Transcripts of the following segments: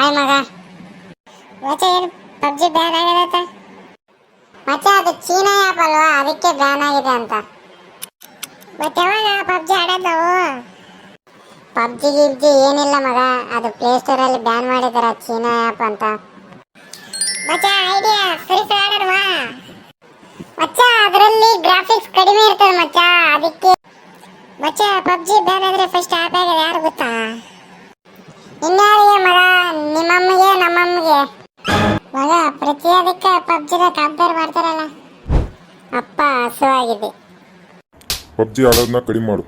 Hi ಮಗ. ಮಚ್ಚ ಏನು ಪಬ್ಜಿ ಬ್ಯಾನ್ ಆಗಿದೆ ಮಚ್ಚ? ಅದು ಚೀನಾ ಆ್ಯಪ್ ಅಲ್ವಾ, ಅದಕ್ಕೆ ಬ್ಯಾನ್ ಆಗಿದೆ ಅಂತ. ಮತ್ತೆ ಯಾವಾಗ ಪಬ್ಜಿ ಆಡೋದು ನಾವು? ಪಬ್ಜಿ ಗಿಬ್ಜಿ ಏನಿಲ್ಲ ಮಗ, ಅದು ಪ್ಲೇಸ್ಟೋರಲ್ಲಿ ಬ್ಯಾನ್ ಮಾಡಿದಾರೆ ಚೀನಾ ಆ್ಯಪ್ ಅಂತ. ಮಚ್ಚ ಐಡಿಯಾ ಫ್ರೀ ಫೈರ್ ಆಡೋಣವಾ? ಮಚ್ಚ ಅದರಲ್ಲಿ ಗ್ರಾಫಿಕ್ಸ್ ಕಡಿಮೆ ಇರ್ತದೆ ಮಚ್ಚ, ಅದಕ್ಕೆ. ಮಚ್ಚ ಪಬ್ಜಿ ಬ್ಯಾನ್ ಆದ್ರೆ ಫಸ್ಟ್ ಆ್ಯಪ್ ಆಗೋದು ಯಾರು ಗೊತ್ತಾ? ಇನ್ಯಾರಿಗೆ ಮಗ? ನಿಮ್ಮಮ್ಮಗೆ ನಮ್ಮಮ್ಮಗೆ ಮಗ. ಪ್ರತಿಯೊಂದಕ್ಕೆ ಪಬ್ಜಿನ ಕಂಪೇರ್ ಮಾಡ್ತಾರಲ್ಲ. ಅಪ್ಪ ಹಸುವಾಗಿದೆ. ಪಬ್ಜಿ ಆಡೋದನ್ನ ಕಡಿಮೆ ಮಾಡು.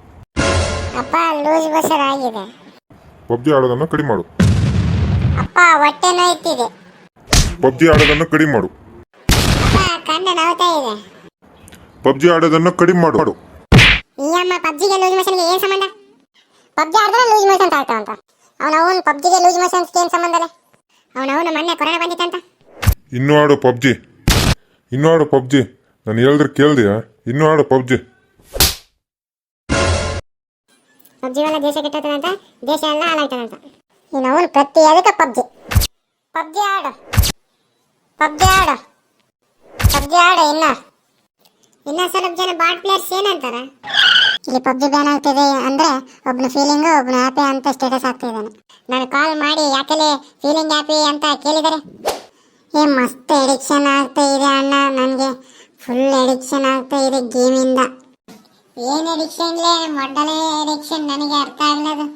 ಅಪ್ಪ ಲೂಸ್ ಮೋಷನ್ ಆಗಿದೆ. ಪಬ್ಜಿ ಆಡೋದನ್ನ ಕಡಿಮೆ ಮಾಡು. ಅಪ್ಪ ಹೊಟ್ಟೆ ನೋಯ್ತಿದೆ. ಪಬ್ಜಿ ಆಡೋದನ್ನ ಕಡಿಮೆ ಮಾಡು. ಅಪ್ಪ ಕಣ್ಣು ನೋವ್ತಾ ಇದೆ. ಪಬ್ಜಿ ಆಡೋದನ್ನ ಕಡಿಮೆ ಮಾಡು. ಈ ಅಮ್ಮ ಪಬ್ಜಿಗೆ ಲೂಸ್ ಮೋಷನ್ಗೆ ಏನು ಸಂಬಂಧ? ಪಬ್ಜಿ ಆಡಿದ್ರೆ ಲೂಸ್ ಮೋಷನ್ ಆಗ್ತಾವಂತ. ಅವನು ಪಬ್ಜಿಗೆ ಲೂಸ್ ಮೋಷನ್ಸ್ಗೆ ಏನು ಸಂಬಂಧ? ಅವನು ಮೊನ್ನೆ ಕೊರೋನಾ ಬಂದಿತ್ತಂತ. ಇನ್ನೂ ಆಡು ಪಬ್ಜಿ, ಇನ್ನೂ ಆಡು ಪಬ್ಜಿ. ನಾನು ಹೇಳಿದ್ರೆ ಕೇಳ್ದೆಯಾ? ಇನ್ನೂ ಆಡು ಪಬ್ಜಿ. ಪಬ್ಜಿ ವಲ್ಲ ದೇಶ ಕೆಟ್ಟದಂತ, ದೇಶ ಎಲ್ಲ ಹಾಳಾಯ್ತದಂತ. ಇನ್ನು ಅವನು ಪ್ರತಿ ಅದಕ್ಕೆ ಪಬ್ಜಿ ಪಬ್ಜಿ ಆಡು, ಪಬ್ಜಿ ಆಡು, ಪಬ್ಜಿ ಆಡು. ಇನ್ನ ಸ್ವಲ್ಪ ಜನ ಬಾಟ್ ಪ್ಲೇಯರ್ಸ್ ಏನಂತಾರ? ಇಲ್ಲಿ ಪಬ್ಜಿ ಬ್ಯಾನ್ ಆಗ್ತಿದೆ ಅಂದ್ರೆ ಒಬ್ಬನ ಫೀಲಿಂಗು ಒಬ್ಬನ ಹ್ಯಾಪಿ ಅಂತ ಸ್ಟೇಟಸ್ ಆಗ್ತಿದ್ದಾನೆ. ನಾನು ಕಾಲ್ ಮಾಡಿ ಯಾಕೆಲೆ ಫೀಲಿಂಗ್ ಹ್ಯಾಪಿ ಅಂತ ಕೇಳಿದರೆ, ಮಸ್ತ್ ಎಡಿಕ್ಷನ್ ಆಗ್ತಾ ಇದೆ ಅಣ್ಣ, ನನಗೆ ಫುಲ್ ಎಡಿಕ್ಷನ್ ಆಗ್ತಾ ಇದೆ ಗೇಮಿಂದ. ಏನು ಎಡಿಕ್ಷನ್ಲೇ? ಮೊದಲೇ ಎಡಿಕ್ಷನ್ ನನಗೆ ಅರ್ಥ ಆಗ್ಲದು.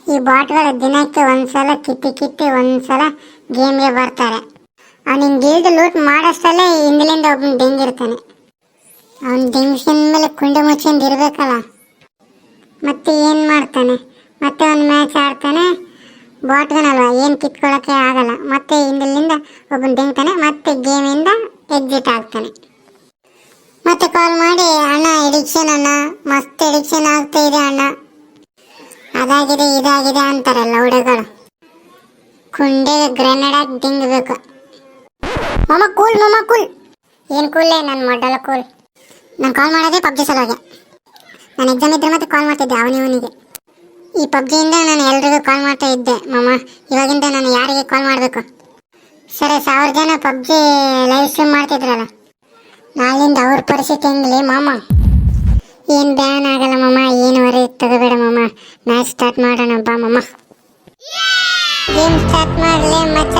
ಈ ಬಾಟ್ಗಳು ದಿನಕ್ಕೆ ಒಂದ್ಸಲ ಕಿತ್ತಿ ಒಂದ್ಸಲ ಗೇಮ್ಗೆ ಬರ್ತಾರೆ. ಅವನಿಗೆ ಗಿಲ್ಡ್ ಲೂಟ್ ಮಾಡೋಷ್ಟಲ್ಲೇ ಹಿಂದಲಿಂದ ಒಬ್ಬನ ಡೆಂಗಿರ್ತಾನೆ. ಅವನ ಡೆಂಗಿನ ಮೇಲೆ ಕುಂಡೆ ಮುಚ್ಚಿಂದ ಇರಬೇಕಲ್ಲ. ಮತ್ತೆ ಏನು ಮಾಡ್ತಾನೆ? ಮತ್ತೆ ಒಂದು ಮ್ಯಾಚ್ ಆಡ್ತಾನೆ. ಬಾಟ್ಗನಲ್ವ, ಏನು ಕಿತ್ಕೊಳ್ಳೋಕ್ಕೆ ಆಗಲ್ಲ. ಮತ್ತೆ ಹಿಂದಲಿಂದ ಒಬ್ಬನ ಡೆಂಗ್ತಾನೆ, ಮತ್ತೆ ಗೇಮಿಂದ ಎಕ್ಸಿಟ್ ಆಗ್ತಾನೆ. ಮತ್ತೆ ಕಾಲ್ ಮಾಡಿ, ಅಣ್ಣ ಎಡಿಕ್ಷನ್ ಅಣ್ಣ, ಮಸ್ತ್ ಎಡಿಕ್ಷನ್ ಆಗ್ತಾ ಇದೆ ಅಣ್ಣ, ಅದಾಗಿದೆ ಇದಾಗಿದೆ ಅಂತಾರಲ್ಲ ಹುಡುಗರು. ಕುಂಡೆ ಗ್ರೆನೇಡ್ ಹಾಕಿ ಡಿಂಗಬೇಕು. ಮಮ್ಮ ಕೂಲ್, ಮಮ್ಮ ಕೂಲ್. ಏನು ಕೂಲೇ? ನನ್ನ ಮೊಡಲ ಕೂಲ್. ನಾನು ಕಾಲ್ ಮಾಡೋದೇ ಪಬ್ಜಿ ಸಲುವಾಗಿ. ನಾನು ಎಕ್ಸಾಮ್ ಇದ್ರೆ ಮತ್ತೆ ಕಾಲ್ ಮಾಡ್ತಿದ್ದೆ ಅವನಿಗೆ. ಈ ಪಬ್ಜಿಯಿಂದ ನಾನು ಎಲ್ರಿಗೂ ಕಾಲ್ ಮಾಡ್ತಾ ಇದ್ದೆ ಮಮ್ಮ. ಇವಾಗಿಂದ ನಾನು ಯಾರಿಗೆ ಕಾಲ್ ಮಾಡಬೇಕು? ಸರಿ, 1000 ಜನ ಪಬ್ಜಿ ಲೈವ್ ಸ್ಟ್ರೀಮ್ ಮಾಡ್ತಿದ್ರಲ್ಲ, ನಾಳಿಂದ ಅವ್ರ ಪರಿಸ್ಥಿತಿ ಹೆಂಗಲಿ ಮಾಮ? ಏನು ಬ್ಯಾನ್ ಆಗಲ್ಲ ಮಮ್ಮ, ಏನು ವರಿ ತಗೋಬೇಡ ಮಮ್ಮ. ಮ್ಯಾಚ್ ಸ್ಟಾರ್ಟ್ ಮಾಡೋಣ ಬಾ ಮಮ್ಮ. ಗೇಮ್ ಸ್ಟಾರ್ಟ್ ಮಾಡಲೇ ಮಚ್ಚ.